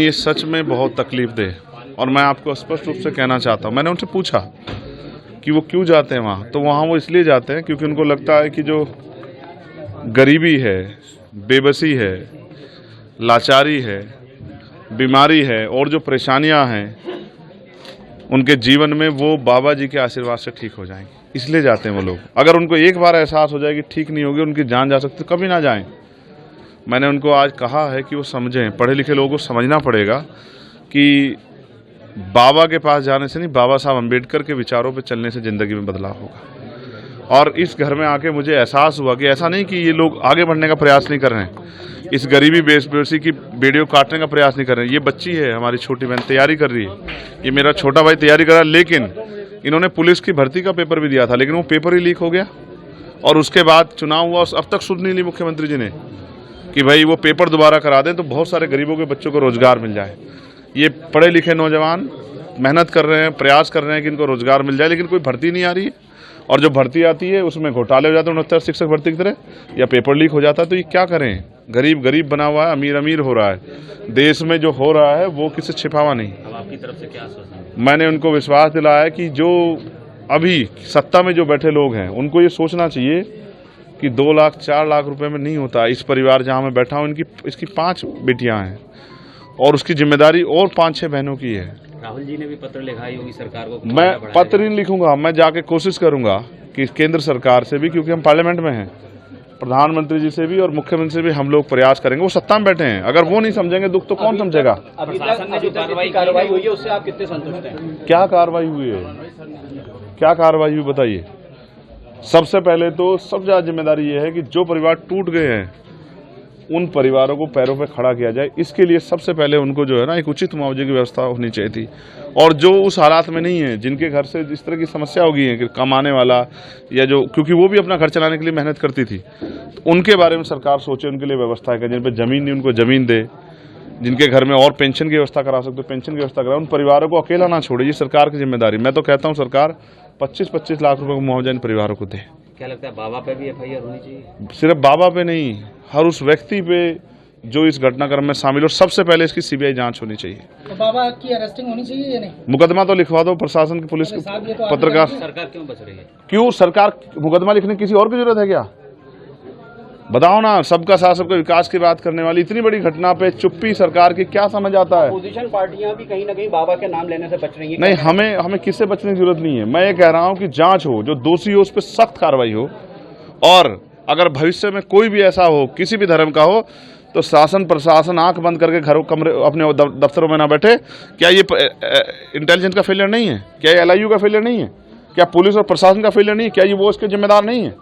ये सच में बहुत तकलीफ दे और मैं आपको स्पष्ट रूप से कहना चाहता हूँ। मैंने उनसे पूछा कि वो क्यों जाते हैं वहाँ, तो वहाँ वो इसलिए जाते हैं क्योंकि उनको लगता है कि जो गरीबी है, बेबसी है, लाचारी है, बीमारी है और जो परेशानियाँ हैं उनके जीवन में, वो बाबा जी के आशीर्वाद से ठीक हो जाएंगी, इसलिए जाते हैं वो लोग। अगर उनको एक बार एहसास हो जाए कि ठीक नहीं होगी, उनकी जान जा सकती, तो कभी ना जाएं। मैंने उनको आज कहा है कि वो समझें, पढ़े लिखे लोगों को समझना पड़ेगा कि बाबा के पास जाने से नहीं, बाबा साहब अम्बेडकर के विचारों पे चलने से ज़िंदगी में बदलाव होगा। और इस घर में आके मुझे एहसास हुआ कि ऐसा नहीं कि ये लोग आगे बढ़ने का प्रयास नहीं कर रहे हैं, इस गरीबी बेबसी की बेड़ियों काटने का प्रयास नहीं कर रहे हैं। ये बच्ची है हमारी छोटी बहन, तैयारी कर रही है, ये मेरा छोटा भाई तैयारी कर रहा है, लेकिन इन्होंने पुलिस की भर्ती का पेपर भी दिया था, लेकिन वो पेपर ही लीक हो गया और उसके बाद चुनाव हुआ। अब तक सुध नहीं ली मुख्यमंत्री जी ने कि भाई वो पेपर दोबारा करा दें तो बहुत सारे गरीबों के बच्चों को रोजगार मिल जाए। ये पढ़े लिखे नौजवान मेहनत कर रहे हैं, प्रयास कर रहे हैं कि इनको रोजगार मिल जाए, लेकिन कोई भर्ती नहीं आ रही है और जो भर्ती आती है उसमें घोटाले हो जाते हैं 69 शिक्षक भर्ती की तरह, या पेपर लीक हो जाता है। तो ये क्या करें, गरीब गरीब बना हुआ है, अमीर अमीर हो रहा है। देश में जो हो रहा है वो किसी छिपावा नहीं। अब आपकी तरफ से क्या आश्वासन है? मैंने उनको विश्वास दिलाया कि जो अभी सत्ता में जो बैठे लोग हैं उनको ये सोचना चाहिए कि 2 लाख 4 लाख रुपए में नहीं होता। इस परिवार जहाँ मैं बैठा हूँ, इसकी 5 बेटियाँ हैं और उसकी जिम्मेदारी और 5-6 बहनों की है। राहुल जी ने भी पत्र लिखा होगी सरकार को। मैं पत्र नहीं लिखूंगा, मैं जाके कोशिश करूंगा कि केंद्र सरकार से भी, क्योंकि हम पार्लियामेंट में हैं, प्रधानमंत्री जी से भी और मुख्यमंत्री से भी हम लोग प्रयास करेंगे। वो सत्ता में बैठे हैं, अगर वो नहीं समझेंगे दुख तो कौन समझेगा। अभी शासन ने जो कार्रवाई हुई है उससे आप कितने संतुष्ट हैं? क्या कार्रवाई हुई है, क्या कार्रवाई हुई बताइए। सबसे पहले तो सबसे ज्यादा जिम्मेदारी ये है कि जो परिवार टूट गए हैं उन परिवारों को पैरों पे खड़ा किया जाए। इसके लिए सबसे पहले उनको जो है ना एक उचित मुआवजे की व्यवस्था होनी चाहिए थी। और जो उस हालात में नहीं है, जिनके घर से जिस तरह की समस्या हो गई है कि कमाने वाला या जो, क्योंकि वो भी अपना घर चलाने के लिए मेहनत करती थी, तो उनके बारे में सरकार सोचे, उनके लिए व्यवस्था है। जिन पर जमीन नहीं उनको जमीन दे, जिनके घर में और पेंशन की व्यवस्था करा सकते पेंशन की व्यवस्था कराए। उन परिवारों को अकेला ना छोड़े, ये सरकार की जिम्मेदारी। मैं तो कहता हूँ सरकार 25-25 लाख रुपए का मुआवजा इन परिवारों को दे। क्या लगता है बाबा पे भी एफआईआर होनी चाहिए? सिर्फ बाबा पे नहीं, हर उस व्यक्ति पे जो इस घटनाक्रम में शामिल हो। सबसे पहले इसकी सीबीआई जांच होनी चाहिए। तो बाबा की अरेस्टिंग होनी चाहिए या नहीं? मुकदमा तो लिखवा दो, प्रशासन की, पुलिस की, पत्रकार। सरकार क्यों बच रही है? क्यों सरकार मुकदमा लिखने की किसी और की जरूरत है क्या? बताओ ना। सबका साथ सबका विकास की बात करने वाली इतनी बड़ी घटना पे चुप्पी सरकार की क्या समझ आता है? अपोजिशन पार्टियां भी कहीं ना कहीं बाबा के नाम लेने से बच रही हैं। नहीं, हमें किससे बचने की जरूरत नहीं है। मैं ये कह रहा हूं कि जांच हो, जो दोषी हो उस पर सख्त कार्रवाई हो, और अगर भविष्य में कोई भी ऐसा हो, किसी भी धर्म का हो, तो शासन प्रशासन आंख बंद करके घरों कमरे अपने दफ्तरों में ना बैठे। क्या ये इंटेलिजेंस का फेलियर नहीं है? क्या ये LIU का फेलियर नहीं है? क्या पुलिस और प्रशासन का फेलियर नहीं है? क्या ये वो इसके जिम्मेदार नहीं है?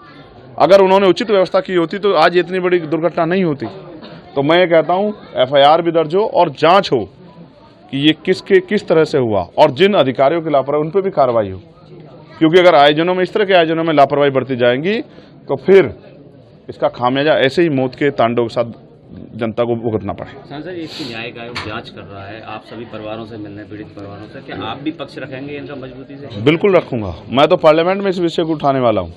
अगर उन्होंने उचित व्यवस्था की होती तो आज इतनी बड़ी दुर्घटना नहीं होती। तो मैं ये कहता हूँ FIR भी दर्ज हो और जांच हो कि ये किस तरह से हुआ, और जिन अधिकारियों की लापरवाही उन पर भी कार्रवाई हो। क्योंकि अगर आयोजनों में, इस तरह के आयोजनों में लापरवाही बढ़ती जाएंगी तो फिर इसका खामियाजा ऐसे ही मौत के तांडव के साथ जनता को भुगतना पड़े। सांसद, इसकी न्यायिक आयोग जांच कर रहा है, आप सभी परिवारों से मिलने, पीड़ित परिवारों से, क्या आप भी पक्ष रखेंगे इनका मजबूती से? बिल्कुल रखूंगा। मैं तो पार्लियामेंट में इस विषय को उठाने वाला हूँ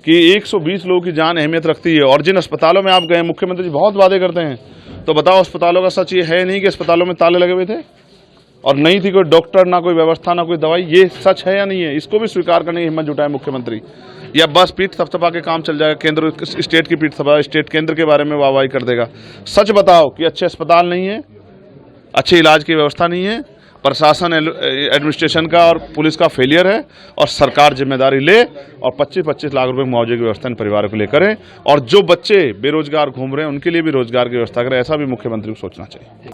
कि 120 लोगों की जान अहमियत रखती है। और जिन अस्पतालों में आप गए, मुख्यमंत्री जी बहुत वादे करते हैं, तो बताओ अस्पतालों का सच ये है नहीं कि अस्पतालों में ताले लगे हुए थे और नहीं थी कोई डॉक्टर, ना कोई व्यवस्था, ना कोई दवाई? ये सच है या नहीं है? इसको भी स्वीकार करने की हिम्मत जुटाए मुख्यमंत्री। या बस पीठ थपथपा के काम चल जाएगा, केंद्र स्टेट की पीठ थपा, स्टेट केंद्र के बारे में वाहवाही कर देगा। सच बताओ कि अच्छे अस्पताल नहीं है, अच्छे इलाज की व्यवस्था नहीं है, प्रशासन एडमिनिस्ट्रेशन का और पुलिस का फेलियर है, और सरकार जिम्मेदारी ले और 25-25 लाख रुपए मुआवजे की व्यवस्था इन परिवारों के लिए करें। और जो बच्चे बेरोजगार घूम रहे हैं उनके लिए भी रोजगार की व्यवस्था करें। ऐसा भी मुख्यमंत्री को सोचना चाहिए।